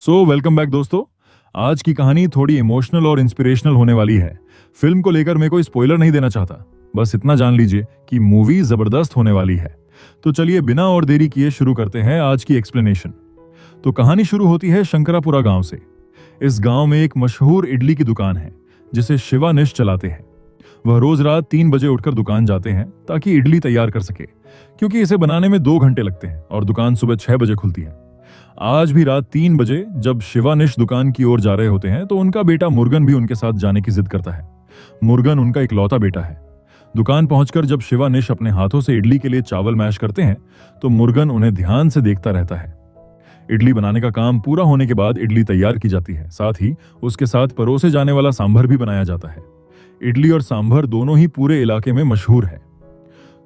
Welcome back दोस्तों। आज की कहानी थोड़ी इमोशनल और इंस्पिरेशनल होने वाली है। फिल्म को लेकर मैं कोई स्पॉइलर नहीं देना चाहता, बस इतना जान लीजिए कि मूवी जबरदस्त होने वाली है। तो चलिए बिना और देरी किए शुरू करते हैं आज की एक्सप्लेनेशन। तो कहानी शुरू होती है शंकरापुरा गांव से। इस गांव में एक मशहूर इडली की दुकान है जिसे शिवानिश चलाते हैं। वह रोज रात 3 बजे उठकर दुकान जाते हैं ताकि इडली तैयार कर सके, क्योंकि इसे बनाने में 2 घंटे लगते हैं और दुकान सुबह 6 बजे खुलती है। आज भी रात 3 बजे जब शिवानिश दुकान की ओर जा रहे होते हैं तो उनका बेटा मुर्गन भी उनके साथ जाने की जिद करता है। मुर्गन उनका इकलौता बेटा है। दुकान पहुंचकर जब शिवानिश अपने हाथों से इडली के लिए चावल मैश करते हैं तो मुर्गन उन्हें ध्यान से देखता रहता है। इडली बनाने का काम पूरा होने के बाद इडली तैयार की जाती है, साथ ही उसके साथ परोसे जाने वाला सांभर भी बनाया जाता है। इडली और सांभर दोनों ही पूरे इलाके में मशहूर है।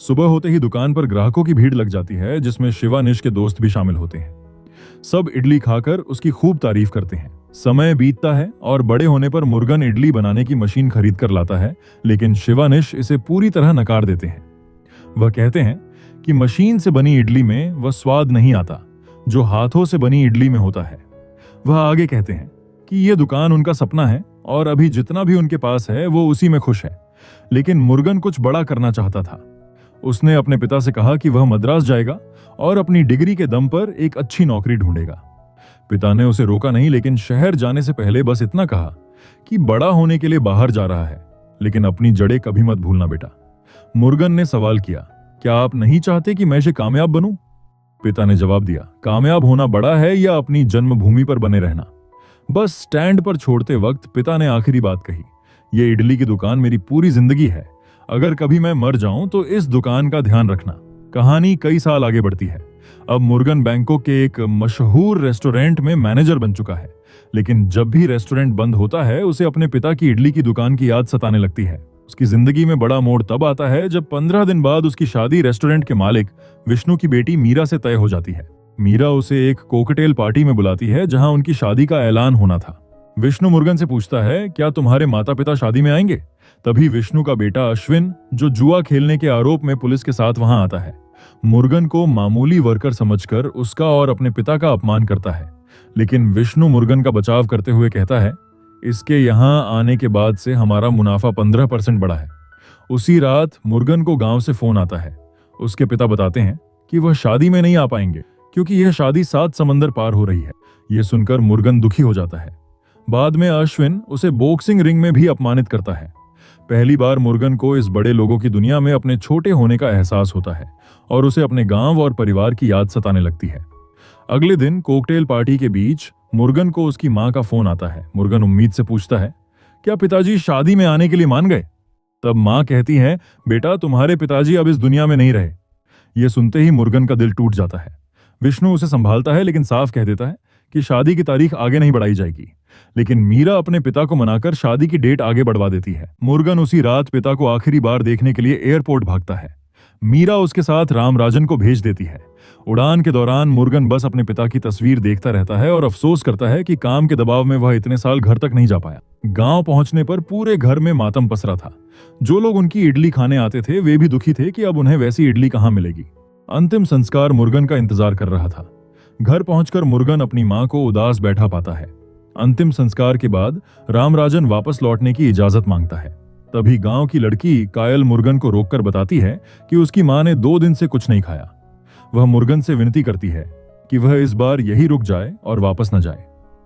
सुबह होते ही दुकान पर ग्राहकों की भीड़ लग जाती है, जिसमें शिवानिश के दोस्त भी शामिल होते हैं। सब इडली खाकर उसकी खूब तारीफ करते हैं। समय बीतता है और बड़े होने पर मुर्गन इडली बनाने की मशीन खरीद कर लाता है, लेकिन शिवानिश इसे पूरी तरह नकार देते हैं। वह कहते हैं कि मशीन से बनी इडली में वह स्वाद नहीं आता जो हाथों से बनी इडली में होता है। वह आगे कहते हैं कि यह दुकान उनका सपना है और अभी जितना भी उनके पास है वो उसी में खुश है। लेकिन मुर्गन कुछ बड़ा करना चाहता था। उसने अपने पिता से कहा कि वह मद्रास जाएगा और अपनी डिग्री के दम पर एक अच्छी नौकरी ढूंढेगा। पिता ने उसे रोका नहीं, लेकिन शहर जाने से पहले बस इतना कहा कि बड़ा होने के लिए बाहर जा रहा है, लेकिन अपनी जड़ें कभी मत भूलना बेटा। मुर्गन ने सवाल किया, क्या आप नहीं चाहते कि मैं इसे कामयाब बनूं? पिता ने जवाब दिया, कामयाब होना बड़ा है या अपनी जन्मभूमि पर बने रहना। बस स्टैंड पर छोड़ते वक्त पिता ने आखिरी बात कही, यह इडली की दुकान मेरी पूरी जिंदगी है। अगर कभी मैं मर जाऊं तो इस दुकान का ध्यान रखना। कहानी कई साल आगे बढ़ती है। अब मुर्गन बैंकॉक के एक मशहूर रेस्टोरेंट में मैनेजर बन चुका है, लेकिन जब भी रेस्टोरेंट बंद होता है उसे अपने पिता की इडली की दुकान की याद सताने लगती है। उसकी जिंदगी में बड़ा मोड़ तब आता है जब 15 दिन बाद उसकी शादी रेस्टोरेंट के मालिक विष्णु की बेटी मीरा से तय हो जाती है। मीरा उसे एक कोकटेल पार्टी में बुलाती है जहां उनकी शादी का ऐलान होना था। विष्णु मुर्गन से पूछता है, क्या तुम्हारे माता पिता शादी में आएंगे? तभी विष्णु का बेटा अश्विन, जो जुआ खेलने के आरोप में पुलिस के साथ वहां आता है, मुर्गन को मामूली वर्कर समझकर उसका और अपने पिता का अपमान करता है। लेकिन विष्णु मुर्गन का बचाव करते हुए कहता है, इसके यहाँ आने के बाद से हमारा मुनाफा 15% बढ़ा है। उसी रात मुर्गन को गांव से फोन आता है। उसके पिता बताते हैं कि वह शादी में नहीं आ पाएंगे क्योंकि यह शादी 7 समंदर पार हो रही है। यह सुनकर मुर्गन दुखी हो जाता है। बाद में अश्विन उसे बॉक्सिंग रिंग में भी अपमानित करता है। पहली बार मुर्गन को इस बड़े लोगों की दुनिया में अपने छोटे होने का एहसास होता है और उसे अपने गांव और परिवार की याद सताने लगती है। अगले दिन कोकटेल पार्टी के बीच मुर्गन को उसकी मां का फोन आता है। मुर्गन उम्मीद से पूछता है, क्या पिताजी शादी में आने के लिए मान गए? तब मां कहती है, बेटा तुम्हारे पिताजी अब इस दुनिया में नहीं रहे। यह सुनते ही मुर्गन का दिल टूट जाता है। विष्णु उसे संभालता है, लेकिन साफ कह देता है कि शादी की तारीख आगे नहीं बढ़ाई जाएगी। लेकिन मीरा अपने पिता को मनाकर शादी की डेट आगे बढ़वा देती है। मुर्गन उसी रात पिता को आखिरी बार देखने के लिए एयरपोर्ट भागता है। मीरा उसके साथ रामराजन को भेज देती है। उड़ान के दौरान मुर्गन बस अपने पिता की तस्वीर देखता रहता है और अफसोस करता है कि काम के दबाव में वह इतने साल घर तक नहीं जा पाया। गांव पहुंचने पर पूरे घर में मातम पसरा था। जो लोग उनकी इडली खाने आते थे वे भी दुखी थे कि अब उन्हें वैसी इडली कहां मिलेगी। अंतिम संस्कार मुर्गन का इंतजार कर रहा था। घर पहुंचकर मुर्गन अपनी मां को उदास बैठा पाता है। अंतिम संस्कार के बाद रामराजन वापस लौटने की इजाजत मांगता है। तभी गांव की लड़की कायल मुर्गन को रोककर बताती है कि उसकी मां ने 2 दिन से कुछ नहीं खाया। वह मुर्गन से विनती करती है कि वह इस बार यही रुक जाए और वापस न जाए।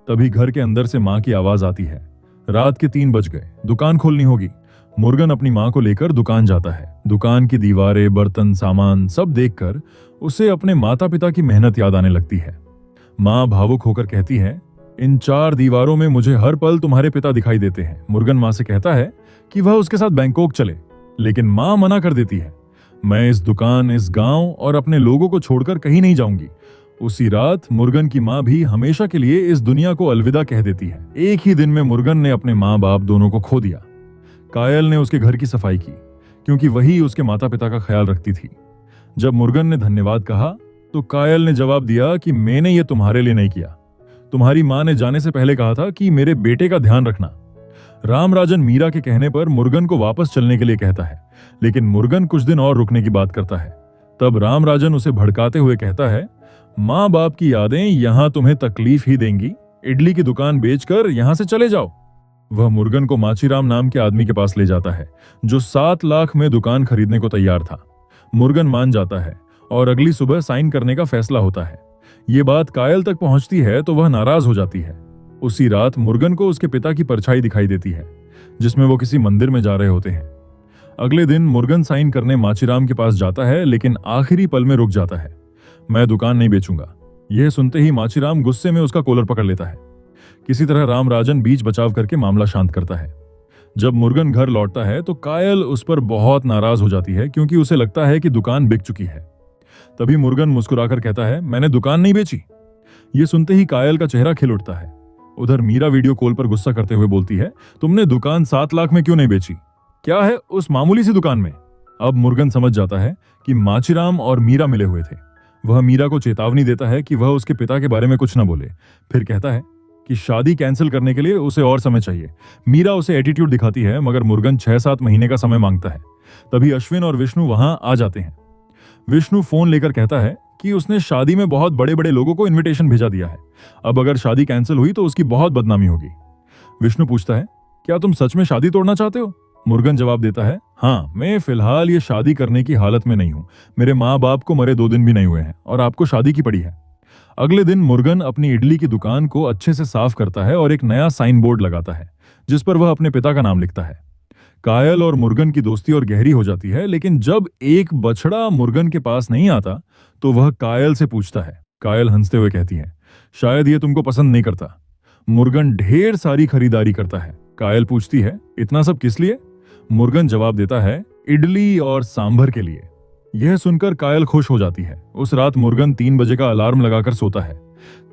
तभी घर के अंदर से मां की आवाज आती है, रात के 3 बज गए, दुकान खोलनी होगी। मुर्गन अपनी मां को लेकर दुकान जाता है। दुकान की दीवारें, बर्तन, सामान सब देखकर उसे अपने माता पिता की मेहनत याद आने लगती है। मां भावुक होकर कहती है, इन 4 दीवारों में मुझे हर पल तुम्हारे पिता दिखाई देते हैं। मुर्गन मां से कहता है कि वह उसके साथ बैंकॉक चले, लेकिन मां मना कर देती है। मैं इस दुकान, इस गांव और अपने लोगों को छोड़कर कहीं नहीं जाऊंगी। उसी रात मुर्गन की मां भी हमेशा के लिए इस दुनिया को अलविदा कह देती है। एक ही दिन में मुर्गन ने अपने माँ बाप दोनों को खो दिया। कायल ने उसके घर की सफाई की क्योंकि वही उसके माता पिता का ख्याल रखती थी। जब मुर्गन ने धन्यवाद कहा तो कायल ने जवाब दिया कि मैंने ये तुम्हारे लिए नहीं किया। तुम्हारी मां ने जाने से पहले कहा था कि मेरे बेटे का ध्यान रखना। रामराजन मीरा के कहने पर मुर्गन को वापस चलने के लिए कहता है, लेकिन मुर्गन कुछ दिन और रुकने की बात करता है। तब रामराजन उसे भड़काते हुए कहता है, माँ बाप की यादें यहां तुम्हें तकलीफ ही देंगी, इडली की दुकान बेचकर यहां से चले जाओ। वह मुर्गन को माचीराम नाम के आदमी के पास ले जाता है, जो 7 लाख में दुकान खरीदने को तैयार था। मुर्गन मान जाता है और अगली सुबह साइन करने का फैसला होता है। ये बात कायल तक पहुंचती है तो वह नाराज हो जाती है। उसी रात मुर्गन को उसके पिता की परछाई दिखाई देती है, जिसमें वो किसी मंदिर में जा रहे होते हैं। अगले दिन मुर्गन साइन करने माचीराम के पास जाता है, लेकिन आखिरी पल में रुक जाता है। मैं दुकान नहीं बेचूंगा। यह सुनते ही माचीराम गुस्से में उसका कॉलर पकड़ लेता है। किसी तरह राम राजन बीच बचाव करके मामला शांत करता है। जब मुर्गन घर लौटता है तो कायल उस पर बहुत नाराज हो जाती है, क्योंकि उसे लगता है कि दुकान बिक चुकी है। तभी मुर्गन मुस्कुराकर कहता है, मैंने दुकान नहीं बेची। ये सुनते ही कायल का चेहरा खिल उठता है। उधर मीरा वीडियो कॉल पर गुस्सा करते हुए बोलती है, तुमने दुकान 7 लाख में क्यों नहीं बेची? क्या है उस मामूली सी दुकान में? अब मुर्गन समझ जाता है कि माचीराम और मीरा मिले हुए थे। वह मीरा को चेतावनी देता है कि वह उसके पिता के बारे में कुछ न बोले। फिर कहता है कि शादी कैंसिल करने के लिए उसे और समय चाहिए। मीरा उसे एटीट्यूड दिखाती है, मगर मुर्गन 6-7 महीने का समय मांगता है। तभी अश्विन और विष्णु वहां आ जाते हैं। विष्णु फोन लेकर कहता है कि उसने शादी में बहुत बड़े बड़े लोगों को इनविटेशन भेजा दिया है। अब अगर शादी कैंसिल हुई तो उसकी बहुत बदनामी होगी। विष्णु पूछता है, क्या तुम सच में शादी तोड़ना चाहते हो? मुर्गन जवाब देता है, हाँ, मैं फिलहाल ये शादी करने की हालत में नहीं हूं। मेरे माँ बाप को मरे 2 दिन भी नहीं हुए हैं और आपको शादी की पड़ी है। अगले दिन मुर्गन अपनी इडली की दुकान को अच्छे से साफ करता है और एक नया साइन बोर्ड लगाता है, जिस पर वह अपने पिता का नाम लिखता है। कायल और मुर्गन की दोस्ती और गहरी हो जाती है, लेकिन जब एक बछड़ा मुर्गन के पास नहीं आता तो वह कायल से पूछता है। कायल हंसते हुए कहती है, शायद ये तुमको पसंद नहीं करता। मुर्गन ढेर सारी खरीदारी करता है। कायल पूछती है, इतना सब किस लिए? मुर्गन जवाब देता है, इडली और सांभर के लिए। यह सुनकर कायल खुश हो जाती है। उस रात मुर्गन 3 बजे का अलार्म लगाकर सोता है।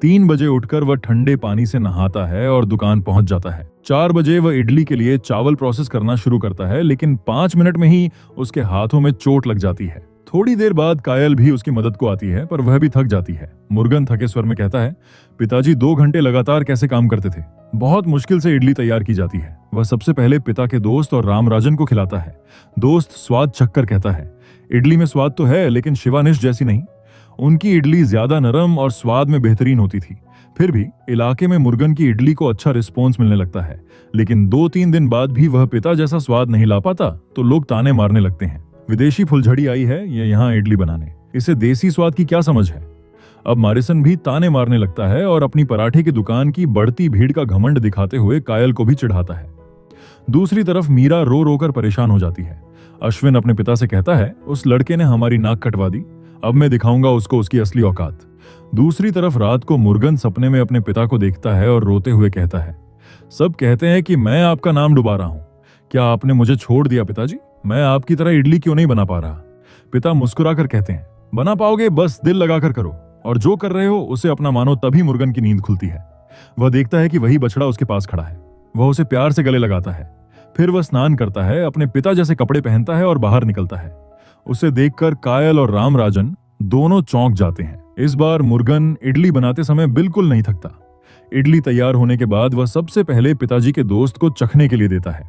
3 बजे उठकर वह ठंडे पानी से नहाता है और दुकान पहुंच जाता है। 4 बजे वह इडली के लिए चावल प्रोसेस करना शुरू करता है, लेकिन 5 मिनट में ही उसके हाथों में चोट लग जाती है। थोड़ी देर बाद कायल भी उसकी मदद को आती है, पर वह भी थक जाती है। मुर्गन थके स्वर में कहता है, पिताजी 2 घंटे लगातार कैसे काम करते थे? बहुत मुश्किल से इडली तैयार की जाती है। वह सबसे पहले पिता के दोस्त और राम राजन को खिलाता है। दोस्त स्वाद चखकर कहता है, इडली में स्वाद तो है, लेकिन शिवानिश जैसी नहीं। उनकी इडली ज्यादा नरम और स्वाद में बेहतरीन होती थी। फिर भी इलाके में मुर्गन की इडली को अच्छा रिस्पॉन्स मिलने लगता है, लेकिन 2-3 दिन बाद भी वह पिता जैसा स्वाद नहीं ला पाता तो लोग ताने मारने लगते हैं। विदेशी फुलझड़ी आई है ये यहाँ इडली बनाने, इसे देसी स्वाद की क्या समझ है? अब मारिसन भी ताने मारने लगता है और अपनी पराठे की दुकान की बढ़ती भीड़ का घमंड दिखाते हुए कायल को भी चिढ़ाता है। दूसरी तरफ मीरा रो रो कर परेशान हो जाती है। अश्विन अपने पिता से कहता है, उस लड़के ने हमारी नाक कटवा दी, अब मैं दिखाऊंगा उसको उसकी असली औकात। दूसरी तरफ रात को मुर्गन सपने में अपने पिता को देखता है और रोते हुए कहता है, सब कहते हैं कि मैं आपका नाम डुबा रहा हूं। क्या आपने मुझे छोड़ दिया पिताजी? मैं आपकी तरह इडली क्यों नहीं बना पा रहा? पिता मुस्कुराकर कहते हैं, बना पाओगे, बस दिल लगाकर करो, और जो कर रहे हो उसे अपना मानो। तभी मुर्गन की नींद खुलती है। वह देखता है कि वही बछड़ा उसके पास खड़ा है। वह उसे प्यार से गले लगाता है। फिर वह स्नान करता है, अपने पिता जैसे कपड़े पहनता है और बाहर निकलता है। उसे देखकर कायल और राम राजन दोनों चौंक जाते हैं। इस बार मुर्गन इडली बनाते समय बिल्कुल नहीं थकता। इडली तैयार होने के बाद वह सबसे पहले पिताजी के दोस्त को चखने के लिए देता है।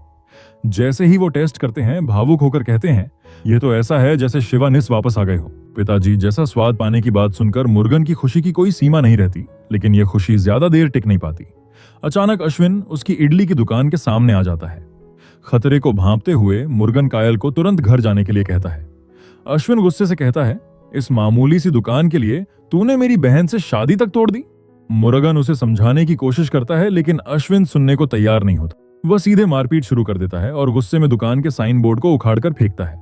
जैसे ही वो टेस्ट करते हैं, भावुक होकर कहते हैं, यह तो ऐसा है जैसे शिवानिस वापस आ गए हो। पिताजी जैसा स्वाद पाने की बात सुनकर मुर्गन की खुशी की कोई सीमा नहीं रहती, लेकिन यह खुशी ज्यादा देर टिक नहीं पाती। अचानक अश्विन उसकी इडली की दुकान के सामने आ जाता है। खतरे को भांपते हुए मुर्गन कायल को तुरंत घर जाने के लिए कहता है। अश्विन गुस्से से कहता है, इस मामूली सी दुकान के लिए तूने मेरी बहन से शादी तक तोड़ दी। मुर्गन उसे समझाने की कोशिश करता है, लेकिन अश्विन सुनने को तैयार नहीं होता। वह सीधे मारपीट शुरू कर देता है और गुस्से में दुकान के साइन बोर्ड को उखाड़कर फेंकता है।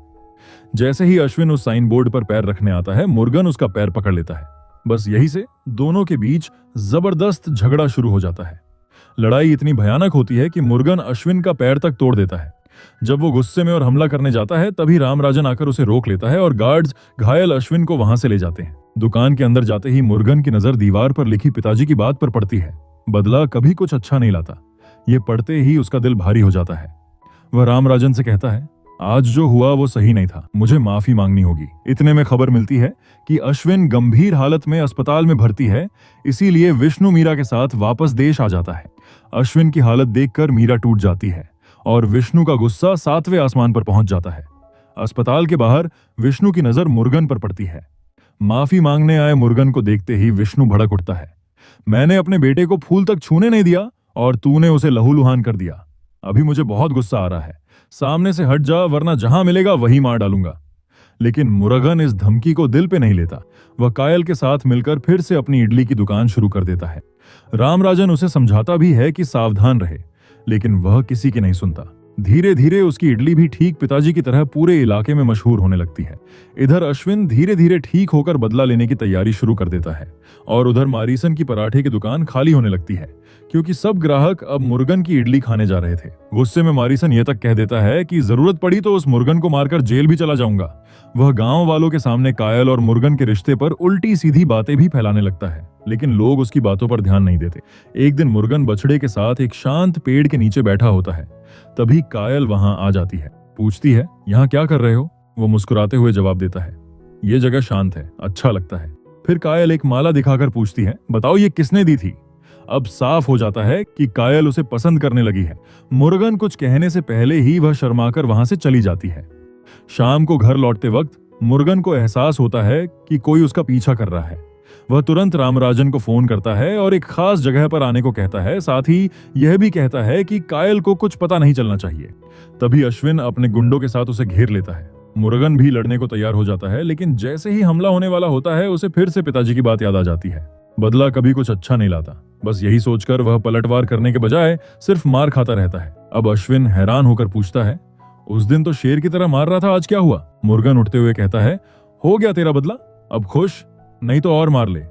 जैसे ही अश्विन उस साइन बोर्ड पर पैर रखने आता है, मुर्गन उसका पैर पकड़ लेता है। बस यही से दोनों के बीच जबरदस्त झगड़ा शुरू हो जाता है। लड़ाई इतनी भयानक होती है कि मुर्गन अश्विन का पैर तक तोड़ देता है। जब वो गुस्से में और हमला करने जाता है, तभी रामराजन आकर उसे रोक लेता है और गार्ड्स घायल अश्विन को वहां से ले जाते हैं। दुकान के अंदर जाते ही मुर्गन की नजर दीवार पर लिखी पिताजी की बात पर पड़ती है, बदला कभी कुछ अच्छा नहीं लाता। ये पढ़ते ही उसका दिल भारी हो जाता है। वह रामराजन से कहता है, आज जो हुआ वो सही नहीं था, मुझे माफी मांगनी होगी। इतने में खबर मिलती है कि अश्विन गंभीर हालत में अस्पताल में भर्ती है, इसीलिए विष्णु मीरा के साथ वापस देश आ जाता है। अश्विन की हालत देखकर मीरा टूट जाती है और विष्णु का गुस्सा 7वें आसमान पर पहुंच जाता है। अस्पताल के बाहर विष्णु की नजर मुर्गन पर पड़ती है। माफी मांगने आए मुर्गन को देखते ही विष्णु भड़क उठता है। मैंने अपने बेटे को फूल तक छूने नहीं दिया और तूने उसे लहूलुहान कर दिया। अभी मुझे बहुत गुस्सा आ रहा है। सामने से हट जा वरना जहां मिलेगा वहीं मार डालूंगा। लेकिन मुरुगन इस धमकी को दिल पे नहीं लेता। वह कायल के साथ मिलकर फिर से अपनी इडली की दुकान शुरू कर देता है। रामराजन उसे समझाता भी है कि सावधान रहे, लेकिन वह किसी की नहीं सुनता। धीरे धीरे उसकी इडली भी ठीक पिताजी की तरह पूरे इलाके में मशहूर होने लगती है। इधर अश्विन धीरे धीरे ठीक होकर बदला लेने की तैयारी शुरू कर देता है और उधर मारीसन की पराठे की दुकान खाली होने लगती है, क्योंकि सब ग्राहक अब मुरुगन की इडली खाने जा रहे थे। गुस्से में मारीसन यह तक कह देता है कि जरूरत पड़ी तो उस मुरुगन को मारकर जेल भी चला जाऊंगा। वह गांव वालों के सामने कायल और मुरुगन के रिश्ते पर उल्टी सीधी बातें भी फैलाने लगता है, लेकिन लोग उसकी बातों पर ध्यान नहीं देते। एक दिन मुरुगन बछड़े के साथ एक शांत पेड़ के नीचे बैठा होता है। तभी कायल वहां आ जाती है। पूछती है, यहाँ क्या कर रहे हो? वो मुस्कुराते हुए जवाब देता है, ये जगह शांत है, अच्छा लगता है। फिर कायल एक माला दिखाकर पूछती है, बताओ ये किसने दी थी? अब साफ हो जाता है कि कायल उसे पसंद करने लगी है। मुरुगन कुछ कहने से पहले ही वह शर्माकर वहां से चली जाती है। शाम को घर लौटते वक्त मुरुगन को एहसास होता है कि कोई उसका पीछा कर रहा है। वह तुरंत रामराजन को फोन करता है और एक खास जगह पर आने को कहता है। साथ ही यह भी कहता है कि कायल को कुछ पता नहीं चलना चाहिए। तभी अश्विन अपने गुंडों के साथ उसे घेर लेता है। मुरुगन भी लड़ने को तैयार हो जाता है, लेकिन जैसे ही हमला होने वाला होता है उसे फिर से पिताजी की बात याद आ जाती है। बदला कभी कुछ अच्छा नहीं लाता, बस यही सोचकर वह पलटवार करने के बजाय सिर्फ मार खाता रहता है। अब अश्विन हैरान होकर पूछता है, उस दिन तो शेर की तरह मार रहा था, आज क्या हुआ? मुरुगन उठते हुए कहता है, हो गया तेरा बदला, अब खुश? नहीं तो और मार ले।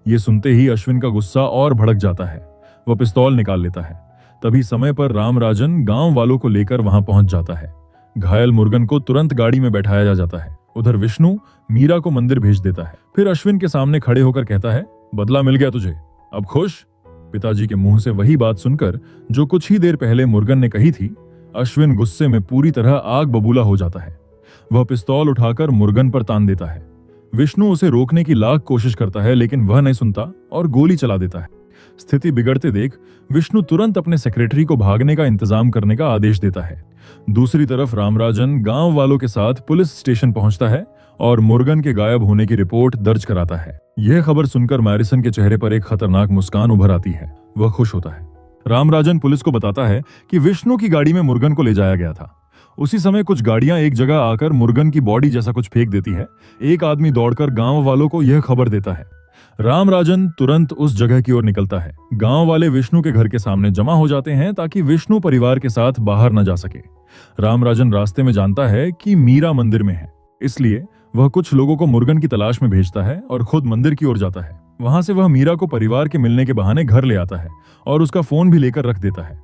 ये सुनते ही अश्विन का गुस्सा और भड़क जाता है। वह पिस्तौल निकाल लेता है। तभी समय पर रामराजन गांव वालों को लेकर वहां पहुंच जाता है। घायल मुरुगन को तुरंत गाड़ी में बैठाया जाता है। उधर विष्णु मीरा को मंदिर भेज देता है। फिर अश्विन के सामने खड़े होकर कहता है, बदला मिल गया तुझे, अब खुश? पिताजी के मुंह से वही बात सुनकर जो कुछ ही देर पहले मुरुगन ने कही थी, अश्विन गुस्से में पूरी तरह आग बबूला हो जाता है। वह पिस्तौल उठाकर मुरुगन पर तान देता है। विष्णु उसे रोकने की लाख कोशिश करता है, लेकिन वह नहीं सुनता और गोली चला देता है। स्थिति बिगड़ते देख विष्णु तुरंत अपने सेक्रेटरी को भागने का इंतजाम करने का आदेश देता है। दूसरी तरफ रामराजन गांव वालों के साथ पुलिस स्टेशन पहुंचता है और मुरुगन के गायब होने की रिपोर्ट दर्ज कराता है। यह खबर सुनकर मैरिसन के चेहरे पर एक खतरनाक मुस्कान उभर आती है। वह खुश होता है। रामराजन पुलिस को बताता है कि विष्णु की गाड़ी में मुरुगन को ले जाया गया था। उसी समय कुछ गाड़ियां एक जगह आकर मुरुगन की बॉडी जैसा कुछ फेंक देती है। एक आदमी दौड़कर गांव वालों को यह खबर देता है। रामराजन तुरंत उस जगह की ओर निकलता है। गांव वाले विष्णु के घर के सामने जमा हो जाते हैं ताकि विष्णु परिवार के साथ बाहर न जा सके। रामराजन रास्ते में जानता है कि मीरा मंदिर में है, इसलिए वह कुछ लोगों को मुरुगन की तलाश में भेजता है और खुद मंदिर की ओर जाता है। वहां से वह मीरा को परिवार के मिलने के बहाने घर ले आता है और उसका फोन भी लेकर रख देता है।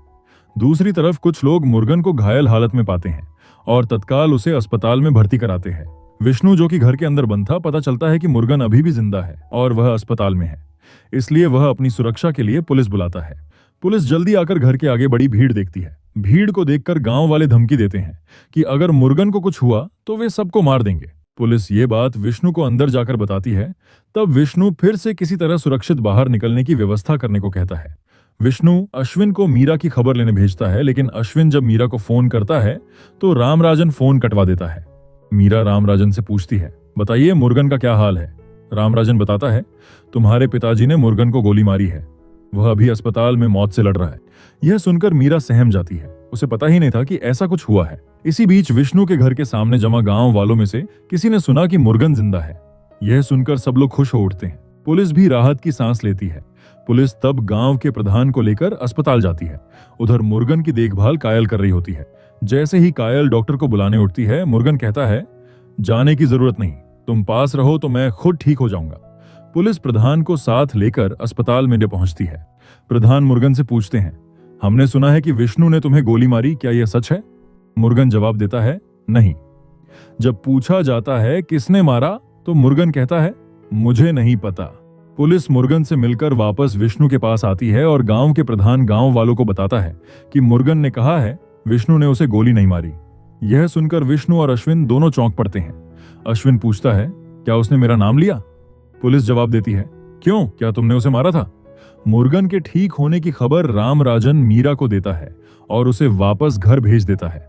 दूसरी तरफ कुछ लोग मुरुगन को घायल हालत में पाते हैं और तत्काल उसे अस्पताल में भर्ती कराते हैं। विष्णु, जो कि घर के अंदर बंद था, पता चलता है कि मुरुगन अभी भी जिंदा है और वह अस्पताल में है, इसलिए वह अपनी सुरक्षा के लिए पुलिस बुलाता है। पुलिस जल्दी आकर घर के आगे बड़ी भीड़ देखती है। भीड़ को देखकर गांव वाले धमकी देते हैं कि अगर मुरुगन को कुछ हुआ तो वे सबको मार देंगे। पुलिस ये बात विष्णु को अंदर जाकर बताती है। तब विष्णु फिर से किसी तरह सुरक्षित बाहर निकलने की व्यवस्था करने को कहता है। विष्णु अश्विन को मीरा की खबर लेने भेजता है, लेकिन अश्विन जब मीरा को फोन करता है तो रामराजन फोन कटवा देता है। मीरा रामराजन से पूछती है, बताइए मुरुगन का क्या हाल है? रामराजन बताता है, तुम्हारे पिताजी ने मुरुगन को गोली मारी है, वह अभी अस्पताल में मौत से लड़ रहा है। यह सुनकर मीरा सहम जाती है। उसे पता ही नहीं था कि ऐसा कुछ हुआ है। इसी बीच विष्णु के घर के सामने जमा गांव वालों में से किसी ने सुना कि मुरुगन जिंदा है। यह सुनकर सब लोग खुश हो उठते हैं। पुलिस भी राहत की सांस लेती है। पुलिस तब गांव के प्रधान को लेकर अस्पताल जाती है। उधर मुरुगन की देखभाल कायल कर रही होती है। जैसे ही कायल डॉक्टर को बुलाने उठती है, मुरुगन कहता है, जाने की जरूरत नहीं, तुम पास रहो तो मैं खुद ठीक हो जाऊंगा। पुलिस प्रधान को साथ लेकर अस्पताल में पहुंचती है। प्रधान मुरुगन से पूछते हैं, हमने सुना है कि विष्णु ने तुम्हें गोली मारी, क्या यह सच है? मुरुगन जवाब देता है, नहीं। जब पूछा जाता है किसने मारा तो मुरुगन कहता है, मुझे नहीं पता। पुलिस मुरुगन से मिलकर वापस विष्णु के पास आती है और गांव के प्रधान गांव वालों को बताता है कि मुरुगन ने कहा है विष्णु ने उसे गोली नहीं मारी। यह सुनकर विष्णु और अश्विन दोनों चौंक पड़ते हैं। अश्विन पूछता है, क्या उसने मेरा नाम लिया? पुलिस जवाब देती है, क्यों, क्या तुमने उसे मारा था? मुरुगन के ठीक होने की खबर रामराजन मीरा को देता है और उसे वापस घर भेज देता है।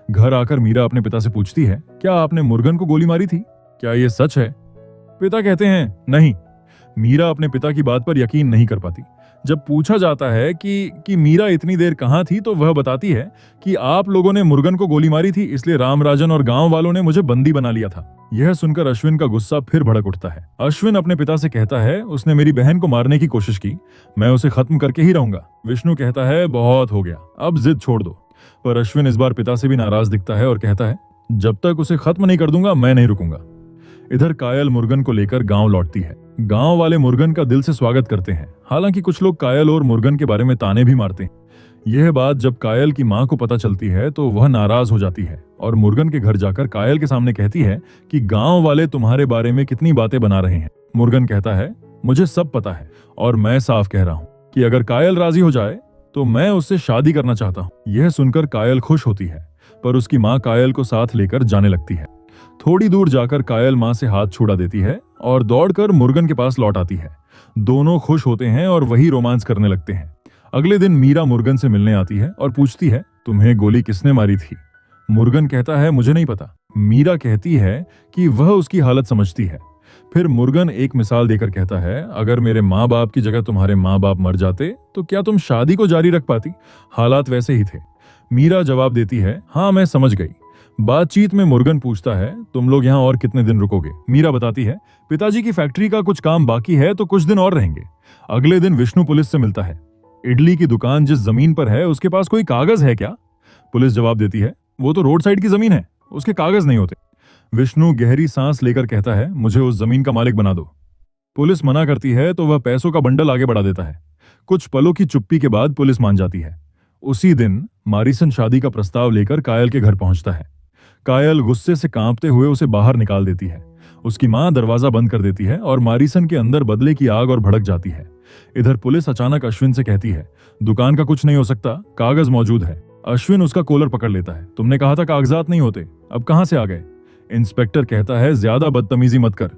घर आकर मीरा अपने पिता से पूछती है, क्या आपने मुरुगन को गोली मारी थी? क्या यह सच है? पिता कहते हैं, नहीं। मीरा अपने पिता की बात पर यकीन नहीं कर पाती। जब पूछा जाता है कि मीरा इतनी देर कहाँ थी, तो वह बताती है कि आप लोगों ने मुर्गन को गोली मारी थी, इसलिए रामराजन और गांव वालों ने मुझे बंदी बना लिया था। यह सुनकर अश्विन का गुस्सा फिर भड़क उठता है। अश्विन अपने पिता से कहता है, उसने मेरी बहन को मारने की कोशिश की, मैं उसे खत्म करके ही रहूंगा। विष्णु कहता है, बहुत हो गया, अब जिद छोड़ दो। पर अश्विन इस बार पिता से भी नाराज दिखता है और कहता है, जब तक उसे खत्म नहीं कर दूंगा मैं नहीं रुकूंगा। इधर कायल मुर्गन को लेकर गांव लौटती है। गांव वाले मुर्गन का दिल से स्वागत करते हैं। हालांकि कुछ लोग कायल और मुर्गन के बारे में ताने भी मारते हैं। यह बात जब कायल की मां को पता चलती है तो वह नाराज हो जाती है और मुर्गन के घर जाकर कायल के सामने कहती है कि गांव वाले तुम्हारे बारे में कितनी बातें बना रहे हैं। मुर्गन कहता है, मुझे सब पता है और मैं साफ कह रहा हूं कि अगर कायल राजी हो जाए तो मैं उससे शादी करना चाहता हूं। यह सुनकर कायल खुश होती है, पर उसकी मां कायल को साथ लेकर जाने लगती है। थोड़ी दूर जाकर कायल मां से हाथ छुड़ा देती है और दौड़कर मुर्गन के पास लौट आती है। दोनों खुश होते हैं और वही रोमांस करने लगते हैं। अगले दिन मीरा मुर्गन से मिलने आती है और पूछती है, तुम्हें गोली किसने मारी थी? मुर्गन कहता है, मुझे नहीं पता। मीरा कहती है कि वह उसकी हालत समझती है। फिर मुर्गन एक मिसाल देकर कहता है, अगर मेरे माँ बाप की जगह तुम्हारे माँ बाप मर जाते तो क्या तुम शादी को जारी रख पाती? हालात वैसे ही थे। मीरा जवाब देती है, हाँ मैं समझ गई। बातचीत में मुर्गन पूछता है, तुम लोग यहाँ और कितने दिन रुकोगे? मीरा बताती है, पिताजी की फैक्ट्री का कुछ काम बाकी है तो कुछ दिन और रहेंगे। अगले दिन विष्णु पुलिस से मिलता है। इडली की दुकान जिस जमीन पर है उसके पास कोई कागज है क्या? पुलिस जवाब देती है, वो तो रोड साइड की जमीन है, उसके कागज नहीं होते। विष्णु गहरी सांस लेकर कहता है, मुझे उस जमीन का मालिक बना दो। पुलिस मना करती है तो वह पैसों का बंडल आगे बढ़ा देता है। कुछ पलों की चुप्पी के बाद पुलिस मान जाती है। उसी दिन मारिसन शादी का प्रस्ताव लेकर कायल के घर पहुंचता है। कायल गुस्से से कांपते हुए उसे बाहर निकाल देती है। उसकी मां दरवाजा बंद कर देती है और मारिसन के अंदर बदले की आग और भड़क जाती है। इधर पुलिस अचानक अश्विन से कहती है, दुकान का कुछ नहीं हो सकता, कागज मौजूद है। अश्विन उसका कॉलर पकड़ लेता है, तुमने कहा था कागजात नहीं होते, अब कहां से आ गए? इंस्पेक्टर कहता है, ज्यादा बदतमीजी मत कर,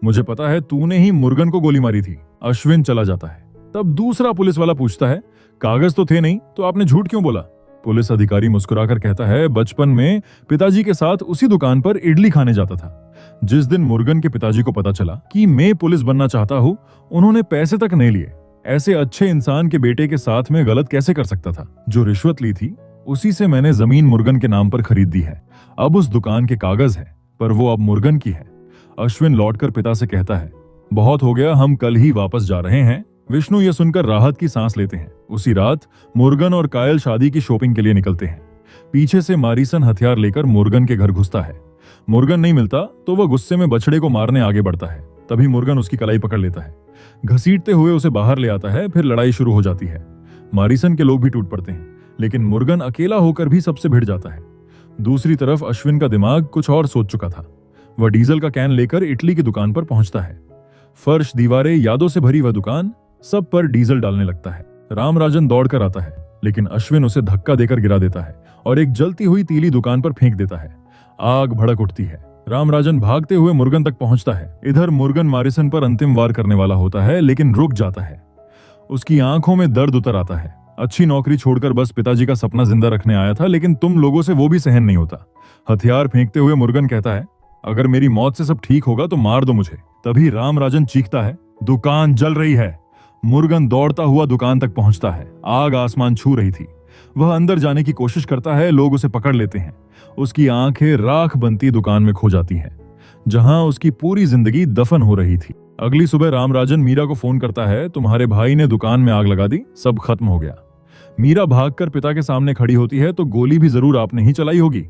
मुझे पता है तूने ही मुर्गन को गोली मारी थी। अश्विन चला जाता है। तब दूसरा पुलिस वाला पूछता है, कागज तो थे नहीं तो आपने झूठ क्यों बोला? पुलिस अधिकारी मुस्कुराकर कहता है, बचपन में पिताजी के साथ उसी दुकान पर इडली खाने जाता था। जिस दिन मुर्गन के पिताजी को पता चला कि मैं पुलिस बनना चाहता हूँ, उन्होंने पैसे तक नहीं लिए। ऐसे अच्छे इंसान के बेटे के साथ में गलत कैसे कर सकता था? जो रिश्वत ली थी उसी से मैंने जमीन मुर्गन के नाम पर खरीद दी है। अब उस दुकान के कागज है, पर वो अब मुर्गन की है। अश्विन लौटकर पिता से कहता है, बहुत हो गया, हम कल ही वापस जा रहे हैं। विष्णु ये सुनकर राहत की सांस लेते हैं। उसी रात मुर्गन और कायल शादी की शॉपिंग के लिए निकलते हैं। पीछे से मारिसन हथियार लेकर मुर्गन के घर घुसता है। मुर्गन नहीं मिलता तो वह गुस्से में बछड़े को मारने आगे बढ़ता है। तभी मुर्गन उसकी कलाई पकड़ लेता है, घसीटते हुए उसे बाहर ले आता है। फिर लड़ाई शुरू हो जाती है। मारिसन के लोग भी टूट पड़ते हैं, लेकिन मुर्गन अकेला होकर भी सबसे भिड़ जाता है। दूसरी तरफ अश्विन का दिमाग कुछ और सोच चुका था। वह डीजल का कैन लेकर इटली की दुकान पर पहुंचता है। फर्श, दीवारें, यादों से भरी वह दुकान, सब पर डीजल डालने लगता है। रामराजन दौड़कर आता है, लेकिन अश्विन उसे धक्का देकर गिरा देता है और एक जलती हुई तीली दुकान पर फेंक देता है। आग भड़क उठती है। रामराजन भागते हुए मुर्गन तक पहुंचता है। इधर मुर्गन मारिसन पर अंतिम वार करने वाला होता है, लेकिन रुक जाता है। उसकी आंखों में दर्द उतर आता है। अच्छी नौकरी छोड़कर बस पिताजी का सपना जिंदा रखने आया था, लेकिन तुम लोगों से वो भी सहन नहीं होता। हथियार फेंकते हुए मुर्गन कहता है, अगर मेरी मौत से सब ठीक होगा तो मार दो मुझे। तभी रामराजन चीखता है, दुकान जल रही है। मुर्गन दौड़ता हुआ दुकान तक पहुंचता है। आग आसमान छू रही थी। वह अंदर जाने की कोशिश करता है, लोग उसे पकड़ लेते हैं। उसकी आंखें राख बनती दुकान में खो जाती हैं, जहां उसकी पूरी जिंदगी दफन हो रही थी। अगली सुबह रामराजन मीरा को फोन करता है, तुम्हारे भाई ने दुकान में आग लगा दी, सब खत्म हो गया। मीरा भागकर पिता के सामने खड़ी होती है, तो गोली भी जरूर आपने ही चलाई होगी।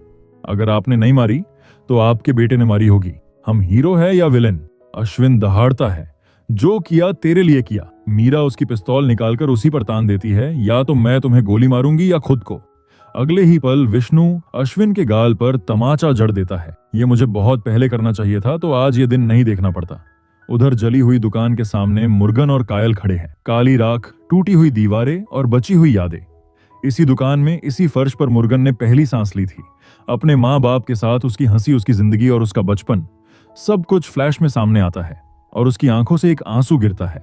अगर आपने नहीं मारी तो आपके बेटे ने मारी होगी। हम हीरो है या विलेन? अश्विन दहाड़ता है, जो किया तेरे लिए किया। मीरा उसकी पिस्तौल निकालकर उसी पर तान देती है, या तो मैं तुम्हें गोली मारूंगी या खुद को। अगले ही पल विष्णु अश्विन के गाल पर तमाचा जड़ देता है। ये मुझे बहुत पहले करना चाहिए था, तो आज ये दिन नहीं देखना पड़ता। उधर जली हुई दुकान के सामने मुर्गन और कायल खड़े हैं। काली राख, टूटी हुई दीवारें और बची हुई यादें। इसी दुकान में, इसी फर्श पर मुर्गन ने पहली सांस ली थी। अपने माँ बाप के साथ उसकी हंसी, उसकी जिंदगी और उसका बचपन, सब कुछ फ्लैश में सामने आता है और उसकी आंखों से एक आंसू गिरता है,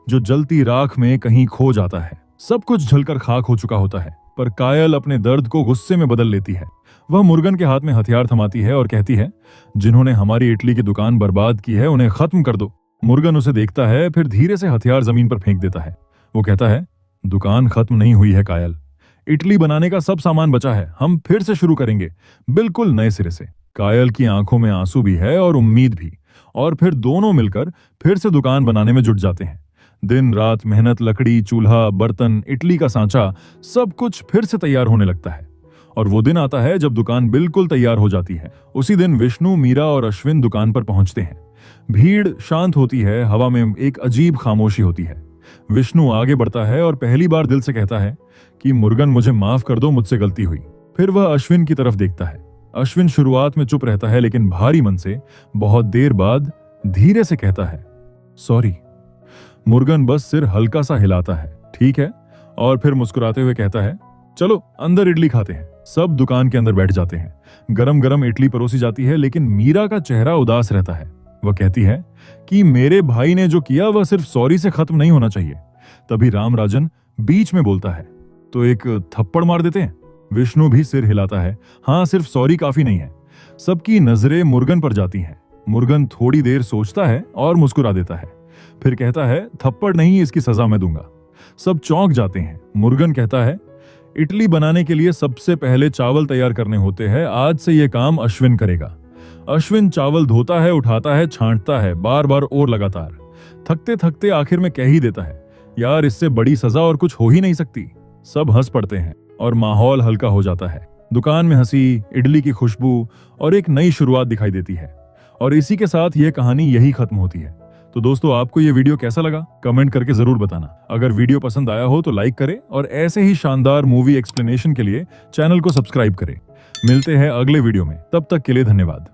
जो जलती राख में कहीं खो जाता है। सब कुछ जलकर खाक हो चुका होता है, पर कायल अपने दर्द को गुस्से में बदल लेती है। वह मुर्गन के हाथ में हथियार थमाती है और कहती है, जिन्होंने हमारी इटली की दुकान बर्बाद की है, उन्हें खत्म कर दो। मुर्गन उसे देखता है, फिर धीरे से हथियार जमीन पर फेंक देता है। वो कहता है, दुकान खत्म नहीं हुई है कायल। इडली बनाने का सब सामान बचा है, हम फिर से शुरू करेंगे, बिल्कुल नए सिरे से। कायल की आंखों में आंसू भी है और उम्मीद भी, और फिर दोनों मिलकर फिर से दुकान बनाने में जुट जाते हैं। दिन रात मेहनत, लकड़ी, चूल्हा, बर्तन, इडली का सांचा, सब कुछ फिर से तैयार होने लगता है। और वो दिन आता है जब दुकान बिल्कुल तैयार हो जाती है। उसी दिन विष्णु, मीरा और अश्विन दुकान पर पहुंचते हैं। भीड़ शांत होती है, हवा में एक अजीब खामोशी होती है। विष्णु आगे बढ़ता है और पहली बार दिल से कहता है कि मुर्गन, मुझे माफ कर दो, मुझसे गलती हुई। फिर वह अश्विन की तरफ देखता है। अश्विन शुरुआत में चुप रहता है, लेकिन भारी मन से बहुत देर बाद धीरे से कहता है, सॉरी। मुर्गन बस सिर हल्का सा हिलाता है, ठीक है, और फिर मुस्कुराते हुए कहता है, चलो अंदर इडली खाते हैं। सब दुकान के अंदर बैठ जाते हैं। गरम गरम इडली परोसी जाती है, लेकिन मीरा का चेहरा उदास रहता है। वह कहती है कि मेरे भाई ने जो किया वह सिर्फ सॉरी से खत्म नहीं होना चाहिए। तभी रामराजन बीच में बोलता है, तो एक थप्पड़ मार देते हैं। विष्णु भी सिर हिलाता है, हाँ, सिर्फ सॉरी काफी नहीं है। सबकी नजरें मुर्गन पर जाती हैं। मुर्गन थोड़ी देर सोचता है और मुस्कुरा देता है, फिर कहता है, थप्पड़ नहीं, इसकी सजा मैं दूंगा। सब चौंक जाते हैं। मुर्गन कहता है, इडली बनाने के लिए सबसे पहले चावल तैयार करने होते हैं, आज से यह काम अश्विन करेगा। अश्विन चावल धोता है, उठाता है, छांटता है, बार बार और लगातार। थकते थकते आखिर में कह ही देता है, यार, इससे बड़ी सजा और कुछ हो ही नहीं सकती। सब हंस पड़ते हैं और माहौल हल्का हो जाता है। दुकान में हंसी, इडली की खुशबू और एक नई शुरुआत दिखाई देती है। और इसी के साथ यह कहानी यही खत्म होती है। तो दोस्तों, आपको यह वीडियो कैसा लगा कमेंट करके जरूर बताना। अगर वीडियो पसंद आया हो तो लाइक करें और ऐसे ही शानदार मूवी एक्सप्लेनेशन के लिए चैनल को सब्सक्राइब करें। मिलते हैं अगले वीडियो में, तब तक के लिए धन्यवाद।